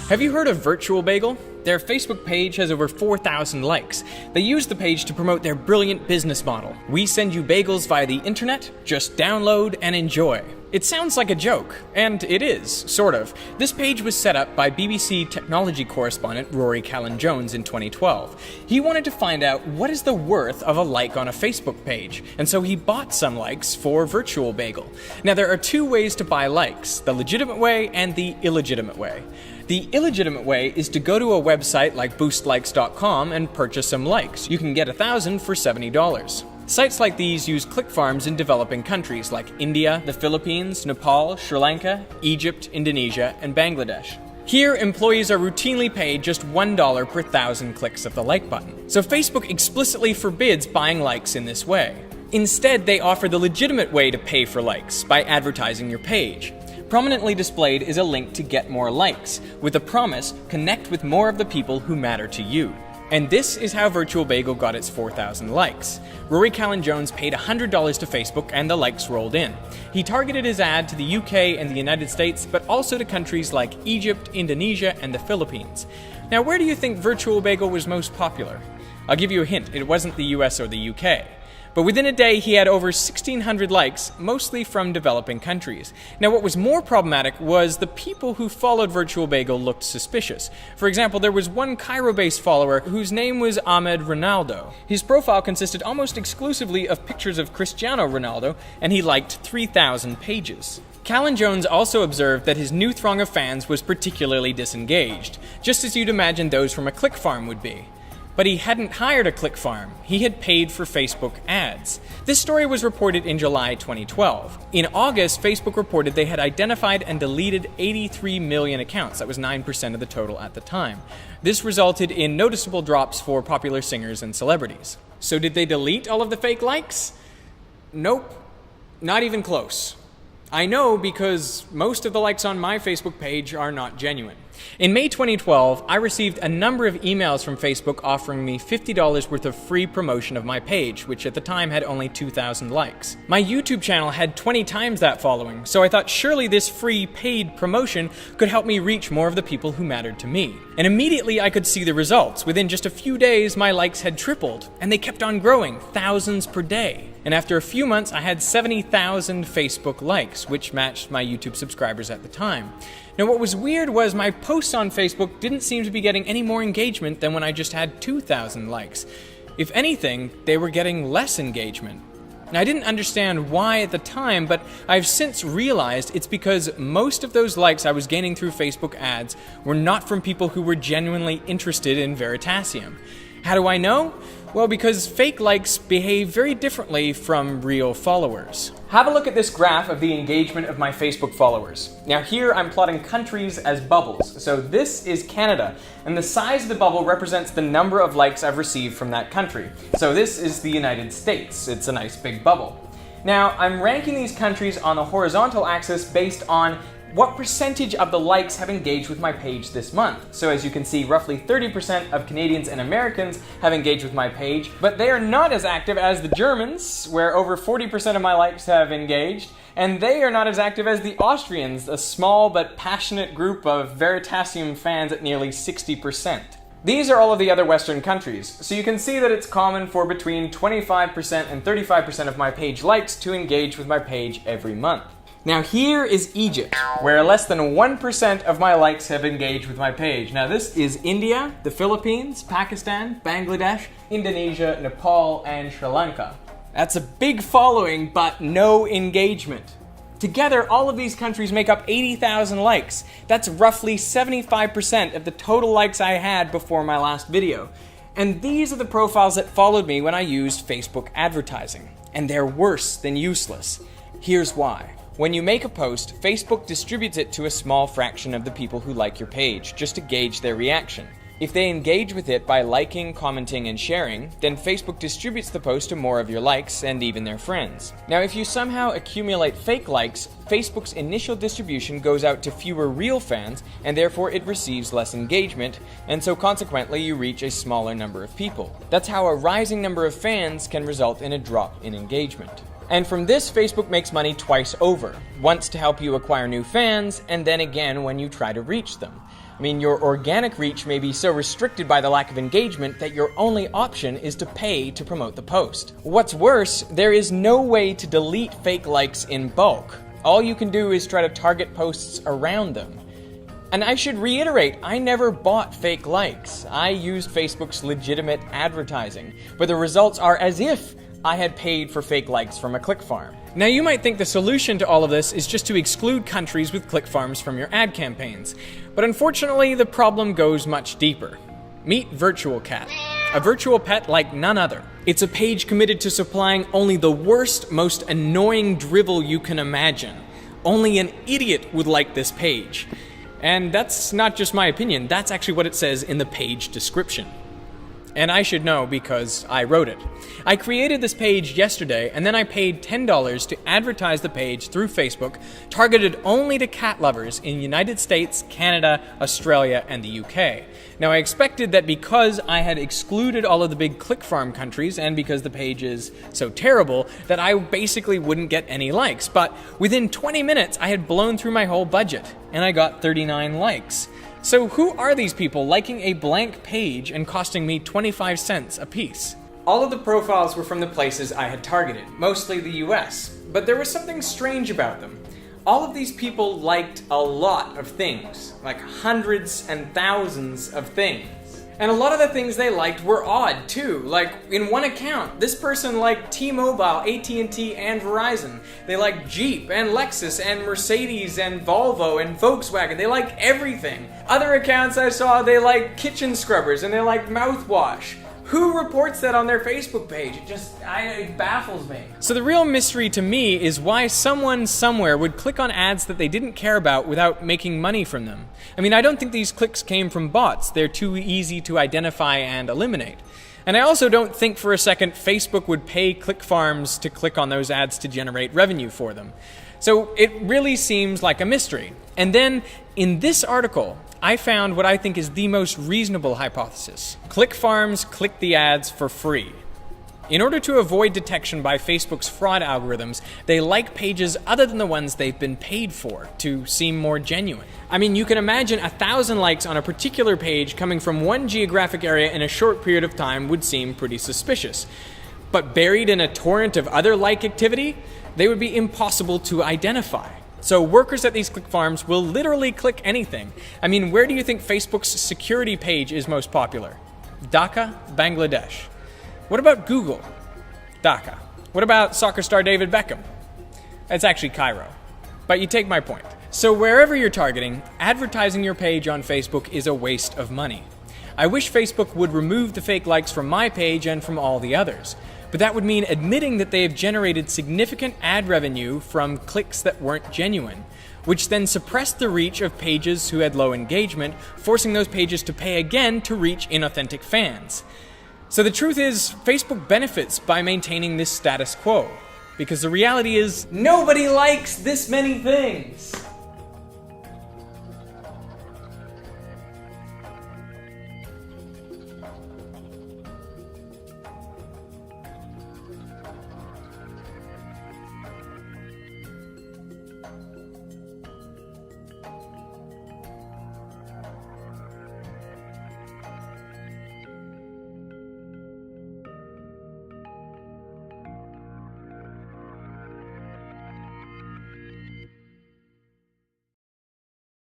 Have you heard of Virtual Bagel? Their Facebook page has over 4,000 likes. They use the page to promote their brilliant business model. We send you bagels via the internet, just download and enjoy. It sounds like a joke, and it is, sort of. This page was set up by BBC technology correspondent Rory Callan-Jones in 2012. He wanted to find out what is the worth of a like on a Facebook page, and so he bought some likes for Virtual Bagel. Now there are two ways to buy likes, the legitimate way and the illegitimate way. The illegitimate way is to go to a website like boostlikes.com and purchase some likes. You can get 1,000 for $70. Sites like these use click farms in developing countries like India, the Philippines, Nepal, Sri Lanka, Egypt, Indonesia, and Bangladesh. Here, employees are routinely paid just $1 per 1,000 clicks of the like button. So Facebook explicitly forbids buying likes in this way. Instead, they offer the legitimate way to pay for likes by advertising your page. Prominently displayed is a link to get more likes, with a promise, connect with more of the people who matter to you. And this is how Virtual Bagel got its 4,000 likes. Rory Callan-Jones paid $100 to Facebook and the likes rolled in. He targeted his ad to the UK and the United States, but also to countries like Egypt, Indonesia, and the Philippines. Now, where do you think Virtual Bagel was most popular? I'll give you a hint, it wasn't the US or the UK. But within a day, he had over 1,600 likes, mostly from developing countries. Now, what was more problematic was the people who followed Virtual Bagel looked suspicious. For example, there was one Cairo-based follower whose name was Ahmed Ronaldo. His profile consisted almost exclusively of pictures of Cristiano Ronaldo, and he liked 3,000 pages. Callan-Jones also observed that his new throng of fans was particularly disengaged, just as you'd imagine those from a click farm would be. But he hadn't hired a click farm. He had paid for Facebook ads. This story was reported in July 2012. In August, Facebook reported they had identified and deleted 83 million accounts. That was 9% of the total at the time. This resulted in noticeable drops for popular singers and celebrities. So did they delete all of the fake likes? Nope. Not even close. I know because most of the likes on my Facebook page are not genuine. In May 2012, I received a number of emails from Facebook offering me $50 worth of free promotion of my page, which at the time had only 2,000 likes. My YouTube channel had 20 times that following, so I thought surely this free paid promotion could help me reach more of the people who mattered to me. And immediately I could see the results. Within just a few days, my likes had tripled, and they kept on growing, thousands per day. And after a few months, I had 70,000 Facebook likes, which matched my YouTube subscribers at the time. Now, what was weird was my posts on Facebook didn't seem to be getting any more engagement than when I just had 2,000 likes. If anything, they were getting less engagement. Now, I didn't understand why at the time, but I've since realized it's because most of those likes I was gaining through Facebook ads were not from people who were genuinely interested in Veritasium. How do I know? Well, because fake likes behave very differently from real followers. Have a look at this graph of the engagement of my Facebook followers. Now here I'm plotting countries as bubbles. So this is Canada, and the size of the bubble represents the number of likes I've received from that country. So this is the United States. It's a nice big bubble. Now I'm ranking these countries on the horizontal axis based on what percentage of the likes have engaged with my page this month. So as you can see, roughly 30% of Canadians and Americans have engaged with my page, but they are not as active as the Germans, where over 40% of my likes have engaged, and they are not as active as the Austrians, a small but passionate group of Veritasium fans at nearly 60%. These are all of the other Western countries, so you can see that it's common for between 25% and 35% of my page likes to engage with my page every month. Now here is Egypt, where less than 1% of my likes have engaged with my page. Now this is India, the Philippines, Pakistan, Bangladesh, Indonesia, Nepal, and Sri Lanka. That's a big following, but no engagement. Together, all of these countries make up 80,000 likes. That's roughly 75% of the total likes I had before my last video. And these are the profiles that followed me when I used Facebook advertising. And they're worse than useless. Here's why. When you make a post, Facebook distributes it to a small fraction of the people who like your page, just to gauge their reaction. If they engage with it by liking, commenting, and sharing, then Facebook distributes the post to more of your likes and even their friends. Now, if you somehow accumulate fake likes, Facebook's initial distribution goes out to fewer real fans, and therefore it receives less engagement, and so consequently you reach a smaller number of people. That's how a rising number of fans can result in a drop in engagement. And from this, Facebook makes money twice over. Once to help you acquire new fans, and then again when you try to reach them. I mean, your organic reach may be so restricted by the lack of engagement that your only option is to pay to promote the post. What's worse, there is no way to delete fake likes in bulk. All you can do is try to target posts around them. And I should reiterate, I never bought fake likes. I used Facebook's legitimate advertising, but the results are as if I had paid for fake likes from a click farm. Now you might think the solution to all of this is just to exclude countries with click farms from your ad campaigns, but unfortunately the problem goes much deeper. Meet Virtual Cat, a virtual pet like none other. It's a page committed to supplying only the worst, most annoying drivel you can imagine. Only an idiot would like this page. And that's not just my opinion, that's actually what it says in the page description. And I should know because I wrote it. I created this page yesterday, and then I paid $10 to advertise the page through Facebook, targeted only to cat lovers in the United States, Canada, Australia, and the UK. Now, I expected that because I had excluded all of the big click farm countries, and because the page is so terrible, that I basically wouldn't get any likes. But within 20 minutes, I had blown through my whole budget, and I got 39 likes. So who are these people liking a blank page and costing me 25 cents a piece? All of the profiles were from the places I had targeted, mostly the US, but there was something strange about them. All of these people liked a lot of things, like hundreds and thousands of things. And a lot of the things they liked were odd too. Like in one account, this person liked T-Mobile, AT&T, and Verizon. They liked Jeep and Lexus and Mercedes and Volvo and Volkswagen. They liked everything. Other accounts I saw, they liked kitchen scrubbers and they liked mouthwash. Who reports that on their Facebook page? It baffles me. So the real mystery to me is why someone somewhere would click on ads that they didn't care about without making money from them. I mean, I don't think these clicks came from bots. They're too easy to identify and eliminate. And I also don't think for a second Facebook would pay click farms to click on those ads to generate revenue for them. So it really seems like a mystery. And then in this article, I found what I think is the most reasonable hypothesis. Click farms click the ads for free. In order to avoid detection by Facebook's fraud algorithms, they like pages other than the ones they've been paid for to seem more genuine. I mean, you can imagine 1,000 likes on a particular page coming from one geographic area in a short period of time would seem pretty suspicious. But buried in a torrent of other like activity, they would be impossible to identify. So workers at these click farms will literally click anything. I mean, where do you think Facebook's security page is most popular? Dhaka, Bangladesh. What about Google? Dhaka. What about soccer star David Beckham? It's actually Cairo. But you take my point. So wherever you're targeting, advertising your page on Facebook is a waste of money. I wish Facebook would remove the fake likes from my page and from all the others. But that would mean admitting that they have generated significant ad revenue from clicks that weren't genuine, which then suppressed the reach of pages who had low engagement, forcing those pages to pay again to reach inauthentic fans. So the truth is, Facebook benefits by maintaining this status quo, because the reality is, nobody likes this many things.